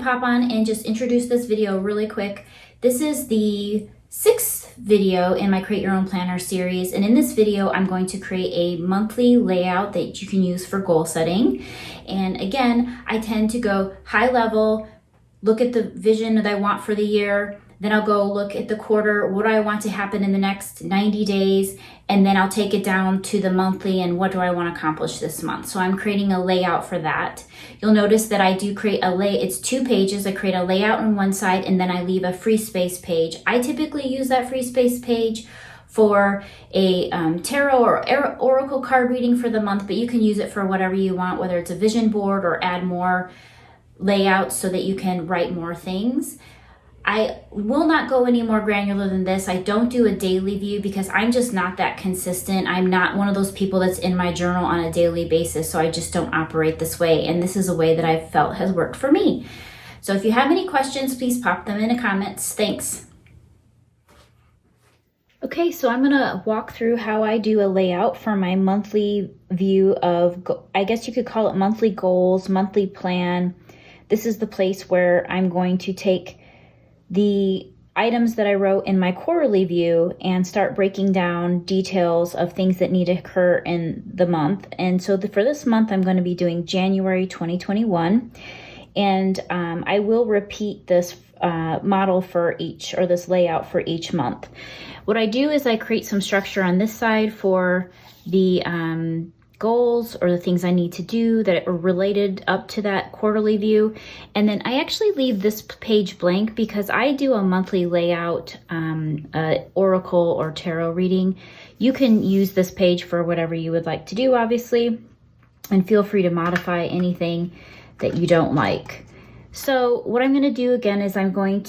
pop on and just introduce this video really quick. This is the 6th video in my Create Your Own Planner series, and in this video I'm going to create a monthly layout that you can use for goal setting. And again, I tend to go high level, look at the vision that I want for the year, then I'll go look at the quarter, what do I want to happen in the next 90 days, and then I'll take it down to the monthly and what do I want to accomplish this month. So I'm creating a layout for that. You'll notice that I do create it's 2 pages. I create a layout on one side and then I leave a free space page. I typically use that free space page for a tarot or oracle card reading for the month, but you can use it for whatever you want, whether it's a vision board or add more layouts so that you can write more things. I will not go any more granular than this. I don't do a daily view because I'm just not that consistent. I'm not one of those people that's in my journal on a daily basis, so I just don't operate this way. And this is a way that I've felt has worked for me. So if you have any questions, please pop them in the comments. Thanks. Okay, so I'm gonna walk through how I do a layout for my monthly view of, I guess you could call it monthly goals, monthly plan. This is the place where I'm going to take the items that I wrote in my quarterly view and start breaking down details of things that need to occur in the month. And so for this month, I'm going to be doing January 2021. And I will repeat this model for each, or this layout for each month. What I do is I create some structure on this side for the goals or the things I need to do that are related up to that quarterly view. And then I actually leave this page blank because I do a monthly layout, oracle or tarot reading. You can use this page for whatever you would like to do, obviously, and feel free to modify anything that you don't like. So what I'm going to do again is I like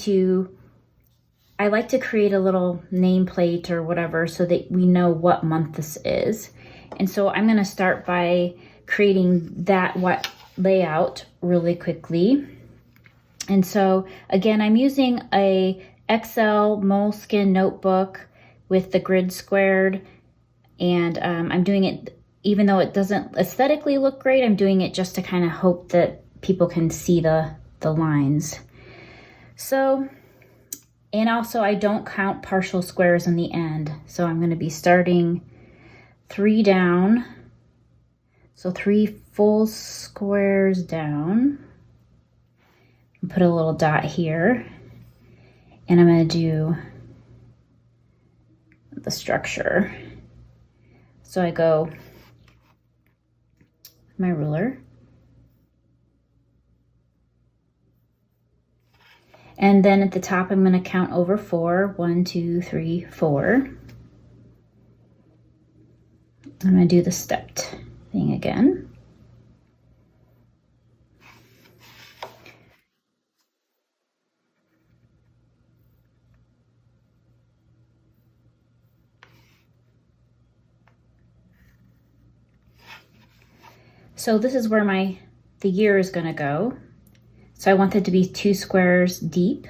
to create a little nameplate or whatever so that we know what month this is. And so I'm going to start by creating that layout really quickly. And so again, I'm using a Excel Moleskine notebook with the grid squared. And I'm doing it, even though it doesn't aesthetically look great, I'm doing it just to kind of hope that people can see the lines. So, and also I don't count partial squares in the end. So I'm going to be starting 3 down, so 3 full squares down, and put a little dot here, and I'm going to do the structure. So I go my ruler, and then at the top I'm going to count over 4. 1, 2, 3, 4. I'm going to do the stepped thing again. So this is where the year is going to go. So I want it to be 2 squares deep.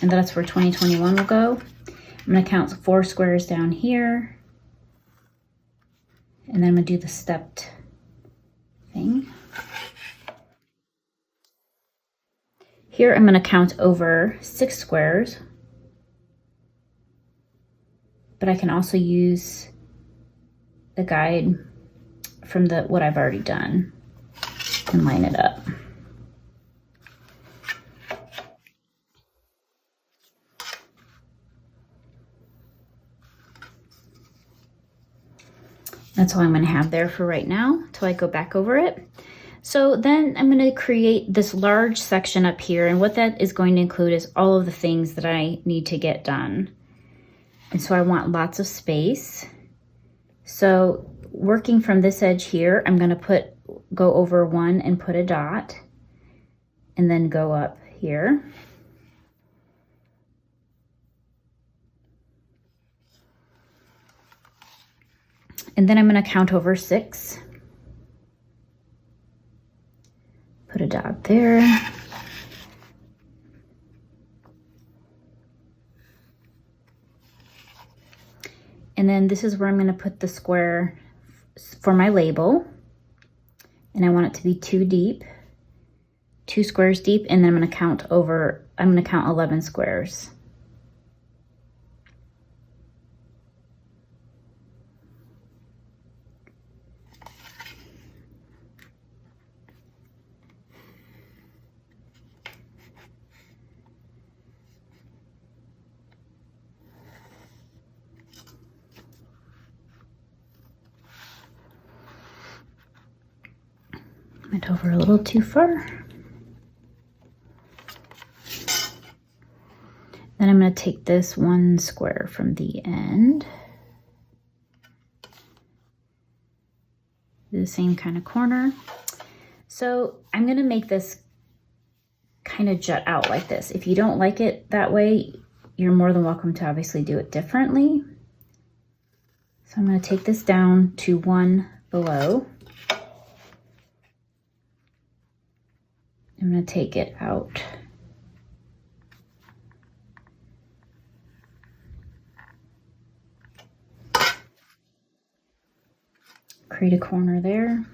And that's where 2021 will go. I'm going to count 4 squares down here. And then I'm going to do the stepped thing. Here I'm going to count over 6 squares. But I can also use the guide from what I've already done and line it up. That's all I'm going to have there for right now until I go back over it. So then I'm going to create this large section up here, and what that is going to include is all of the things that I need to get done. And so I want lots of space. So working from this edge here, I'm going to go over 1 and put a dot, and then go up here. And then I'm going to count over 6. Put a dot there. And then this is where I'm going to put the square for my label, and I want it to be 2 deep, 2 squares deep, and then I'm going to count 11 squares. Went over a little too far. Then I'm going to take this 1 square from the end. Do the same kind of corner. So I'm going to make this kind of jut out like this. If you don't like it that way, you're more than welcome to obviously do it differently. So I'm going to take this down to 1 below. I'm going to take it out. Create a corner there.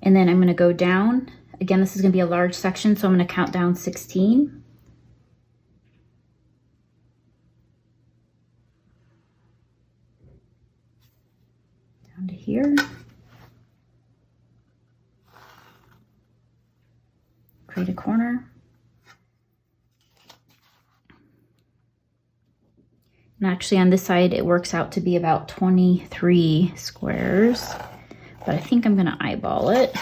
And then I'm going to go down. Again, this is going to be a large section, so I'm going to count down 16. Down to here. Create a corner. And actually on this side, it works out to be about 23 squares, but I think I'm going to eyeball it.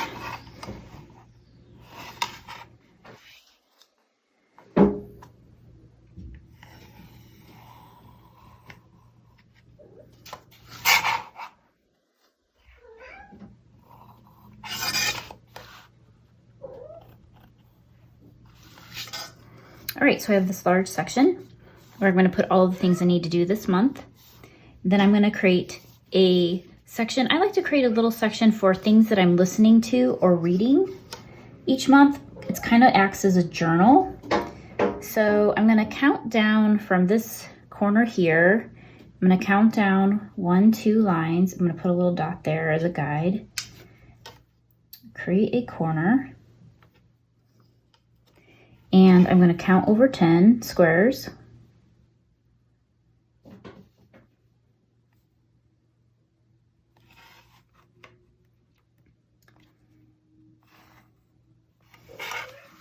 All right, so I have this large section where I'm going to put all of the things I need to do this month. Then I'm going to create a section. I like to create a little section for things that I'm listening to or reading each month. It kind of acts as a journal. So I'm going to count down from this corner here. I'm going to count down 1, 2 lines. I'm going to put a little dot there as a guide. Create a corner. And I'm going to count over 10 squares.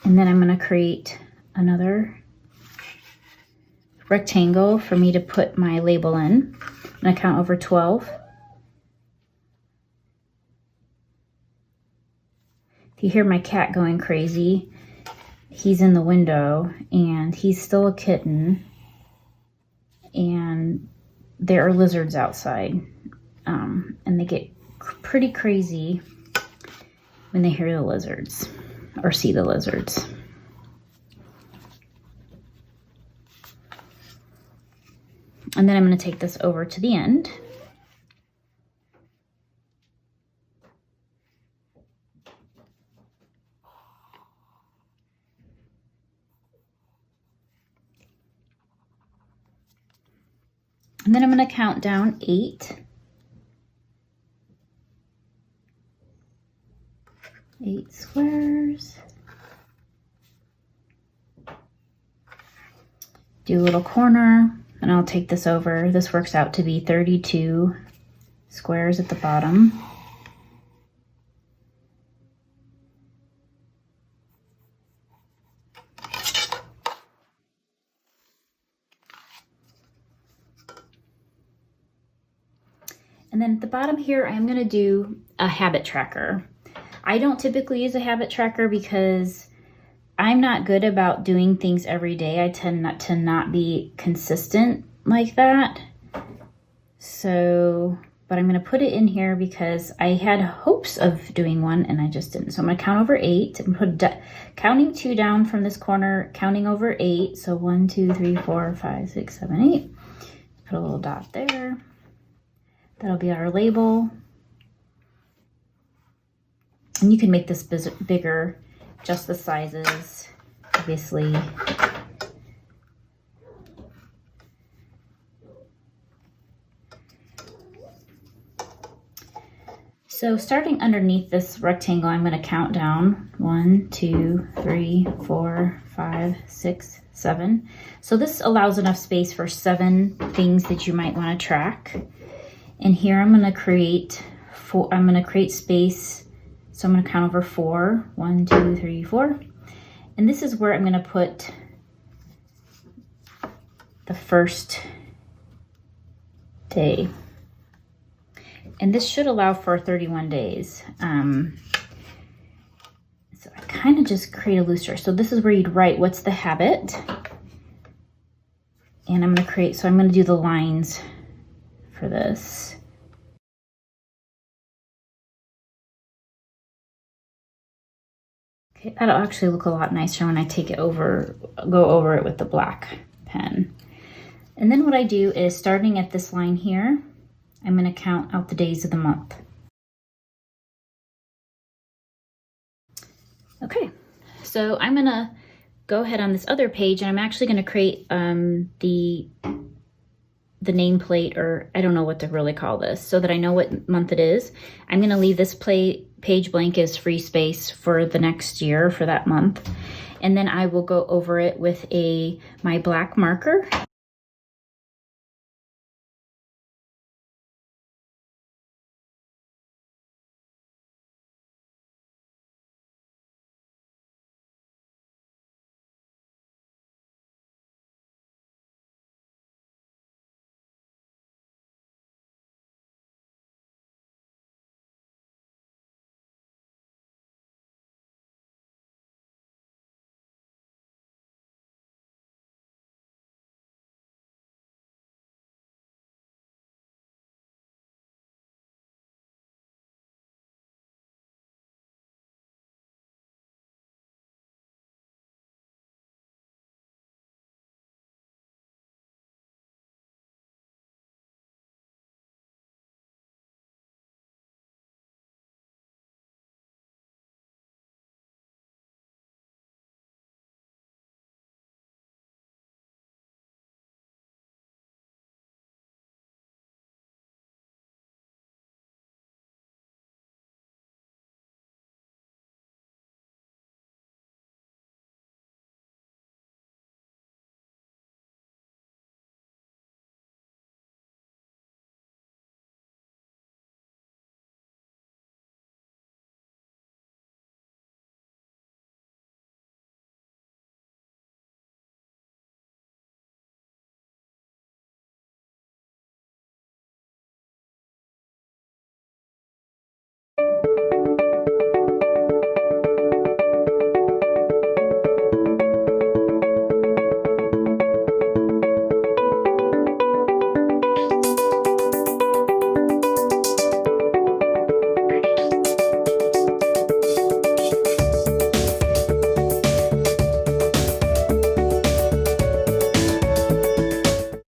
And then I'm going to create another rectangle for me to put my label in. I'm going to count over 12. If you hear my cat going crazy, he's in the window and he's still a kitten, and there are lizards outside, and they get pretty crazy when they hear the lizards or see the lizards. And then I'm going to take this over to the end. And then I'm going to count down 8. 8 squares. Do a little corner, and I'll take this over. This works out to be 32 squares at the bottom. And then at the bottom here, I'm going to do a habit tracker. I don't typically use a habit tracker because I'm not good about doing things every day. I tend not to be consistent like that. So, but I'm going to put it in here because I had hopes of doing one and I just didn't. So I'm going to count over 8 and put counting 2 down from this corner, counting over 8. So 1, 2, 3, 4, 5, 6, 7, 8. Put a little dot there. That'll be our label. And you can make this bigger, just the sizes, obviously. So starting underneath this rectangle, I'm going to count down 1, 2, 3, 4, 5, 6, 7. So this allows enough space for 7 things that you might want to track. And here I'm going to create space. So I'm going to count over 4. 1, 2, 3, 4. And this is where I'm going to put the first day. And this should allow for 31 days. So I kind of just create a looser. So this is where you'd write what's the habit. And I'm going to create, so I'm going to do the lines for this. Okay, that'll actually look a lot nicer when I go over it with the black pen. And then what I do is, starting at this line here, I'm going to count out the days of the month. Okay, so I'm going to go ahead on this other page, and I'm actually going to create the nameplate, or I don't know what to really call this, so that I know what month it is. I'm going to leave this page blank as free space for the next year, for that month. And then I will go over it with my black marker.